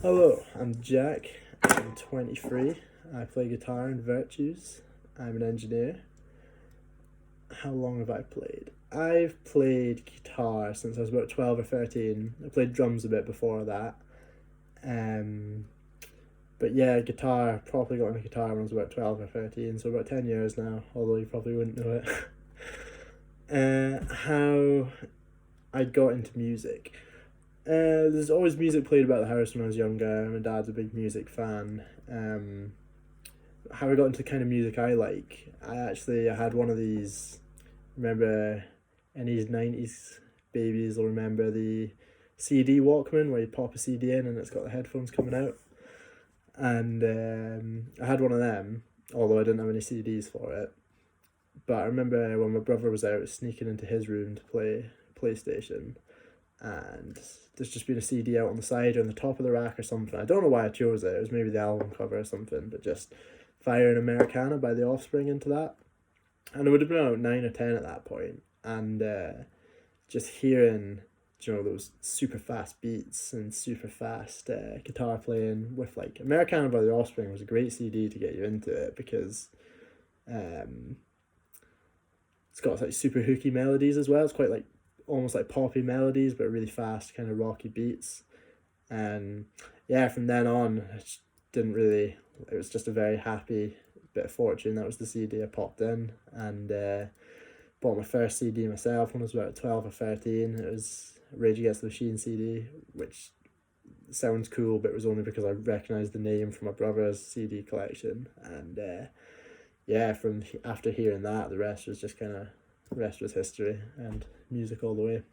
Hello, I'm Jack. I'm 23. I play guitar in Virtues. I'm an engineer. How long have I played? I've played guitar since I was about 12 or 13. I played drums a bit before that. Um, but yeah, guitar, probably got into guitar when I was about 12 or 13, so about 10 years now, although you probably wouldn't know it. How I got into music. There's always music played about the house when I was younger. My dad's a big music fan. How I got into the kind of music I like. I had one of these. Remember, any '90s babies will remember the CD Walkman where you pop a CD in and it's got the headphones coming out. And I had one of them, although I didn't have any CDs for it. But I remember when my brother was out sneaking into his room to play PlayStation, and there's just been a CD out on the side or on the top of the rack or something. I don't know why I chose it. It was maybe the album cover or something, but just Fire in Americana by The Offspring into that. And it would have been about 9 or 10 at that point. And just hearing, those super fast beats and super fast guitar playing with like Americana by The Offspring was a great CD to get you into it because um, it's got like super hooky melodies as well. It's quite like almost like poppy melodies, but really fast, kind of rocky beats. And yeah, from then on, I just didn't really. It was just a very happy bit of fortune. That was the CD I popped in, and bought my first CD myself when I was about 12 or 13. It was Rage Against the Machine CD, which sounds cool, but it was only because I recognised the name from my brother's CD collection. And yeah, from after hearing that, the rest was just kind of rest was history and music all the way.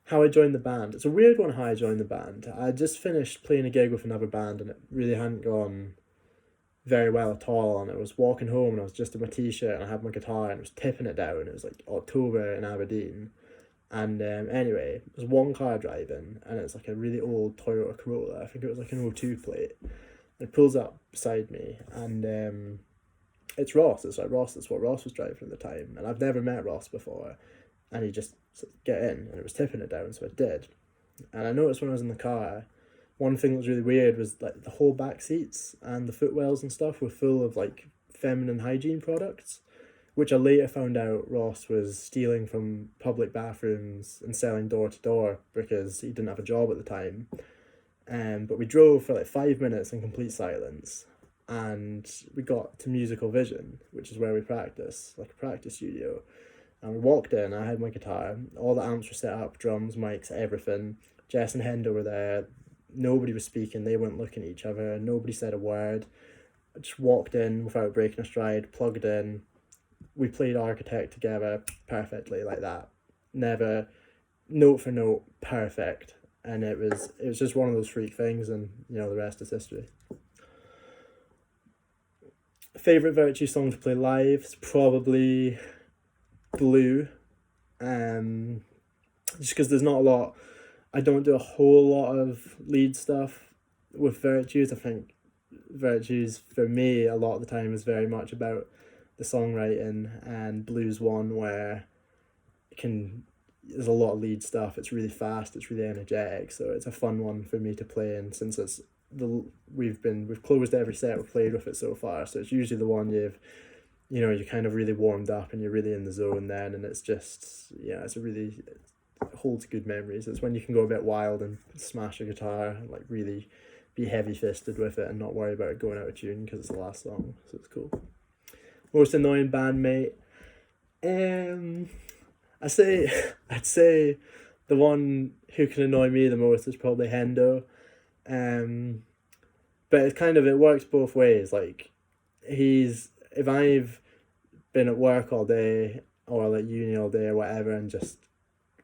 How I joined the band. It's a weird one how I joined the band. I just finished playing a gig with another band and it really hadn't gone very well at all. And I was walking home and I was just in my t-shirt and I had my guitar and I was tipping it down. It was like October in Aberdeen. And anyway, there's one car driving and it's like a really old Toyota Corolla. I think it was like an O2 plate. It pulls up beside me and it's Ross. It's like Ross. That's what Ross was driving at the time. And I've never met Ross before. And he just said, get in. And it was tipping it down, so I did. And I noticed when I was in the car, one thing that was really weird was like the whole back seats and the footwells and stuff were full of like feminine hygiene products, which I later found out Ross was stealing from public bathrooms and selling door to door because he didn't have a job at the time. But we drove for like 5 minutes in complete silence and we got to Musical Vision, which is where we practice, like a practice studio. And we walked in, I had my guitar, all the amps were set up, drums, mics, everything. Jess and Hendo were there, nobody was speaking, they weren't looking at each other, nobody said a word. I just walked in without breaking a stride, plugged in, we played Architect together perfectly like that. Never, note for note, perfect. And it was just one of those freak things and, the rest is history. Favourite Virtue song to play live is probably Blue. Just because there's not a lot, I don't do a whole lot of lead stuff with Virtues. I think Virtues for me a lot of the time is very much about the songwriting, and Blue's one where there's a lot of lead stuff. It's really fast, it's really energetic, so it's a fun one for me to play. And since it's we've closed every set we've played with it so far, so it's usually the one you're kind of really warmed up and you're really in the zone then, and it's just it holds good memories. It's when you can go a bit wild and smash a guitar and like really be heavy fisted with it and not worry about it going out of tune because it's the last song, so it's cool. Most annoying bandmate, I'd say the one who can annoy me the most is probably Hendo. But it works both ways. Like if I've been at work all day or like uni all day or whatever and just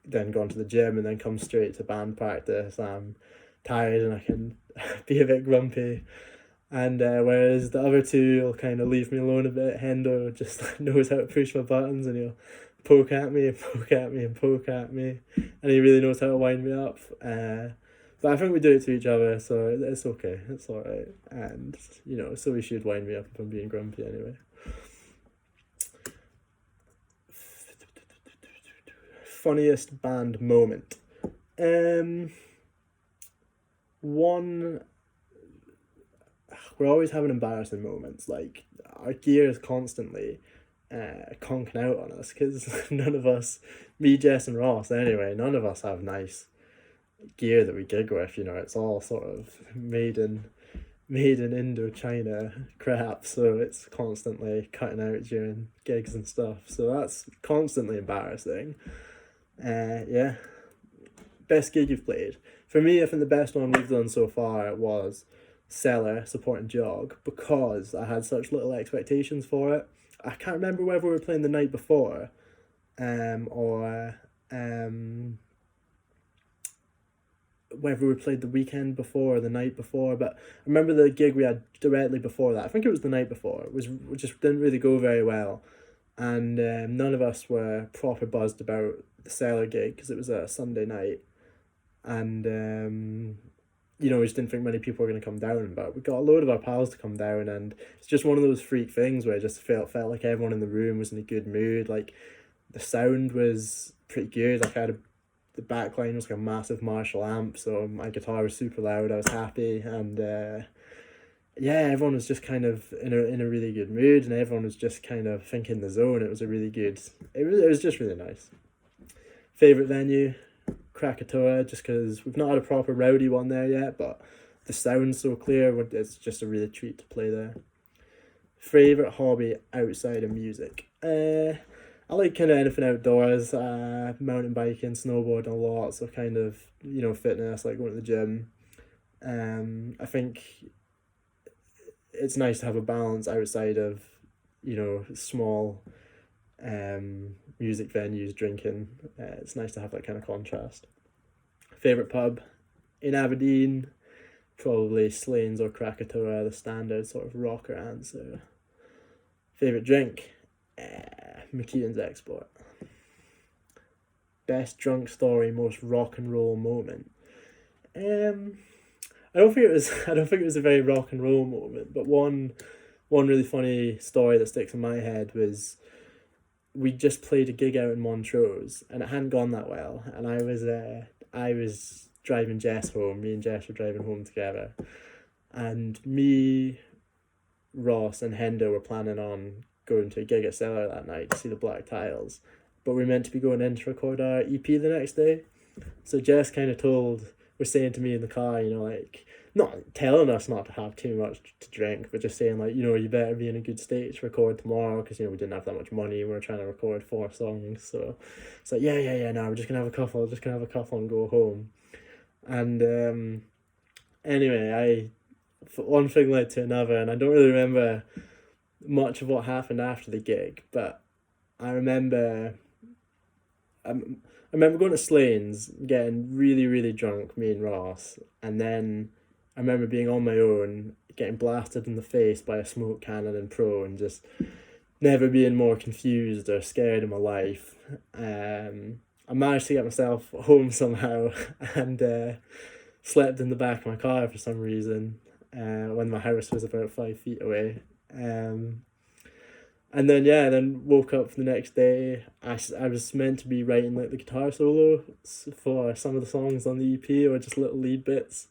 then gone to the gym and then come straight to band practice, I'm tired and I can be a bit grumpy. And whereas the other two will kind of leave me alone a bit, Hendo just knows how to push my buttons and he'll poke at me and poke at me and poke at me, and he really knows how to wind me up. But I think we do it to each other, so it's okay, it's alright. And, so he should wind me up if I'm being grumpy anyway. Funniest band moment. one, we're always having embarrassing moments. Like our gear is constantly conking out on us because none of us, me, Jess, and Ross, anyway, none of us have nice gear that we gig with. You know, it's all sort of made in Indochina crap, so it's constantly cutting out during gigs and stuff. So that's constantly embarrassing. Yeah. Best gig you've played? For me, I think the best one we've done so far was Cellar supporting Jog because I had such little expectations for it. I can't remember whether we were playing the night before, or whether we played the weekend before or the night before, but I remember the gig we had directly before that. I think it was the night before. It was we just didn't really go very well, and none of us were proper buzzed about the Cellar gig because it was a Sunday night, and we just didn't think many people were going to come down. But we got a load of our pals to come down, and it's just one of those freak things where it just felt like everyone in the room was in a good mood. Like the sound was pretty good. Like the backline was like a massive Marshall amp, so my guitar was super loud. I was happy, and yeah, everyone was just kind of in a really good mood, and everyone was just kind of thinking the zone. It was a really good. It was just really nice. Favorite venue, Krakatoa, just because we've not had a proper rowdy one there yet, but the sound's so clear. It's just a really treat to play there. Favorite hobby outside of music. I like kind of anything outdoors, mountain biking, snowboarding a lot, so kind of, fitness, like going to the gym. I think it's nice to have a balance outside of, small music venues, drinking. It's nice to have that kind of contrast. Favourite pub in Aberdeen, probably Slains or Krakatoa, the standard sort of rocker answer. Favourite drink, McKeown's Export. Best drunk story, most rock and roll moment. I don't think it was. I don't think it was a very rock and roll moment, but one really funny story that sticks in my head was we just played a gig out in Montrose and it hadn't gone that well, and I was driving Jess home. Me and Jess were driving home together, and me, Ross, and Hendo were planning on going to a gig at Cellar that night to see the Black Tiles, but we were meant to be going in to record our EP the next day. So Jess kind of was saying to me in the car, like, not telling us not to have too much to drink, but just saying, like, you better be in a good state to record tomorrow because, we didn't have that much money. We were trying to record 4 songs. So it's like, yeah, no, we're just going to have a couple and go home. And anyway, one thing led to another, and I don't really remember much of what happened after the gig, but I remember going to Slains, getting really, really drunk, me and Ross, and then I remember being on my own, getting blasted in the face by a smoke cannon in Pro, and just never being more confused or scared in my life. I managed to get myself home somehow, and slept in the back of my car for some reason, when my house was about 5 feet away. And then woke up the next day. I was meant to be writing like the guitar solo for some of the songs on the EP, or just little lead bits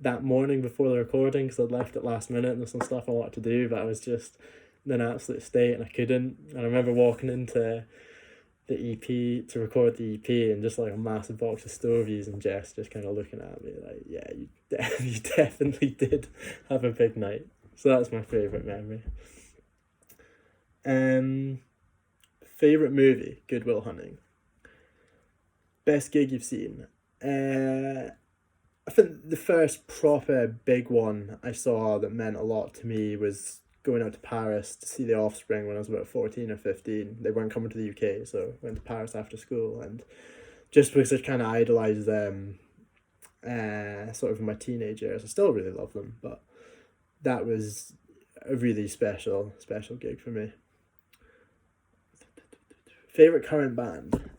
that morning before the recording, because I'd left it last minute and there's some stuff I wanted to do, but I was just in an absolute state and I couldn't. And I remember walking into the EP to record the EP, and just like a massive box of Stovies, and Jess just kind of looking at me like, yeah, you definitely did have a big night. So that's my favourite memory. Favorite movie, Good Will Hunting. Best gig you've seen. I think the first proper big one I saw that meant a lot to me was going out to Paris to see The Offspring when I was about 14 or 15. They weren't coming to the UK, so I went to Paris after school, and just because I kind of idolised them, sort of in my teenage years. I still really love them, but that was a really special gig for me. Favorite current band.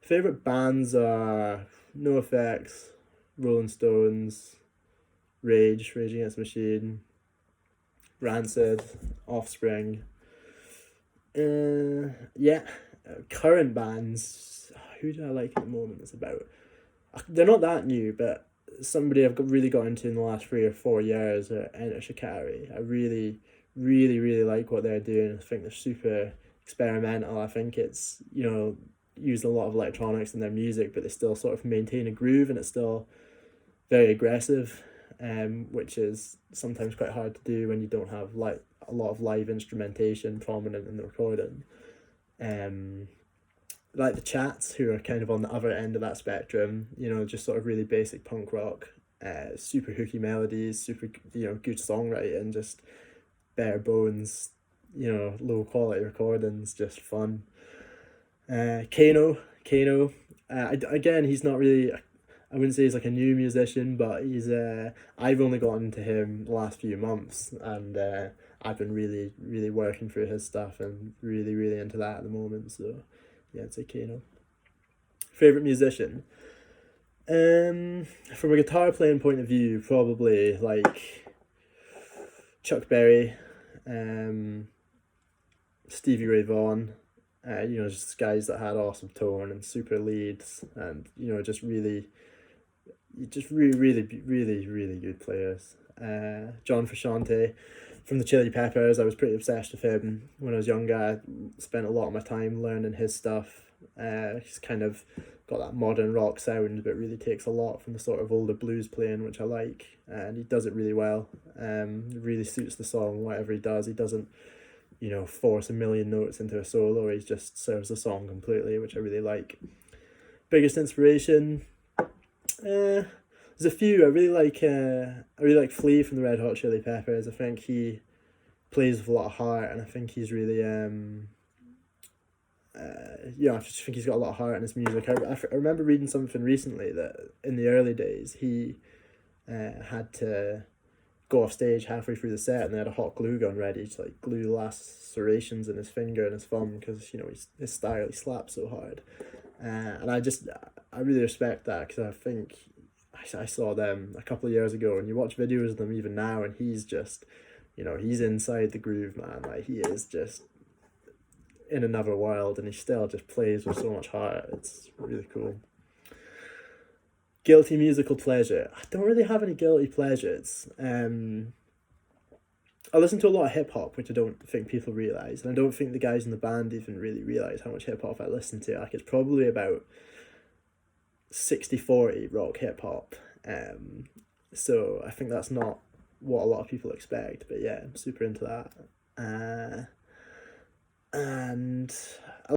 Favorite bands are NoFX, Rolling Stones, Rage Against the Machine, Rancid, Offspring. Current bands. Who do I like at the moment? They're not that new, but somebody I've really got into in the last 3 or 4 years are Enter Shikari. I really, really, really like what they're doing. I think they're super experimental. I think it's, using a lot of electronics in their music, but they still sort of maintain a groove, and it's still very aggressive, which is sometimes quite hard to do when you don't have like a lot of live instrumentation prominent in the recording. Like the Chats, who are kind of on the other end of that spectrum, just sort of really basic punk rock, super hooky melodies, super good songwriting, just bare bones, low quality recordings, just fun. Kano, again, he's not really. I wouldn't say he's like a new musician, but he's. I've only gotten into him the last few months, and I've been really, really working through his stuff and really, really into that at the moment. So, yeah, I'd say Kano. Favorite musician. From a guitar playing point of view, probably like Chuck Berry, Stevie Ray Vaughan. Just guys that had awesome tone and super leads, and just really, really, really, really good players. John Frusciante from the Chili Peppers. I was pretty obsessed with him when I was younger. I spent a lot of my time learning his stuff. He's kind of got that modern rock sound, but really takes a lot from the sort of older blues playing, which I like, and he does it really well. It really suits the song, whatever he does. He doesn't, force a million notes into a solo. He just serves the song completely, which I really like. Biggest inspiration, there's a few. I really like Flea from the Red Hot Chili Peppers. I think he plays with a lot of heart, and I think he's really I just think he's got a lot of heart in his music. I remember reading something recently that in the early days he had to go off stage halfway through the set, and they had a hot glue gun ready to like glue the lacerations in his finger and his thumb, because his style, he slaps so hard. And I really respect that, because I think I saw them a couple of years ago, and you watch videos of them even now, and he's just, he's inside the groove, man. Like, he is just in another world, and he still just plays with so much heart. It's really cool. Guilty musical pleasure. I don't really have any guilty pleasures. I listen to a lot of hip hop, which I don't think people realise, and I don't think the guys in the band even really realise how much hip hop I listen to. Like, it's probably about 60-40 rock hip hop. So I think that's not what a lot of people expect, but yeah, I'm super into that. And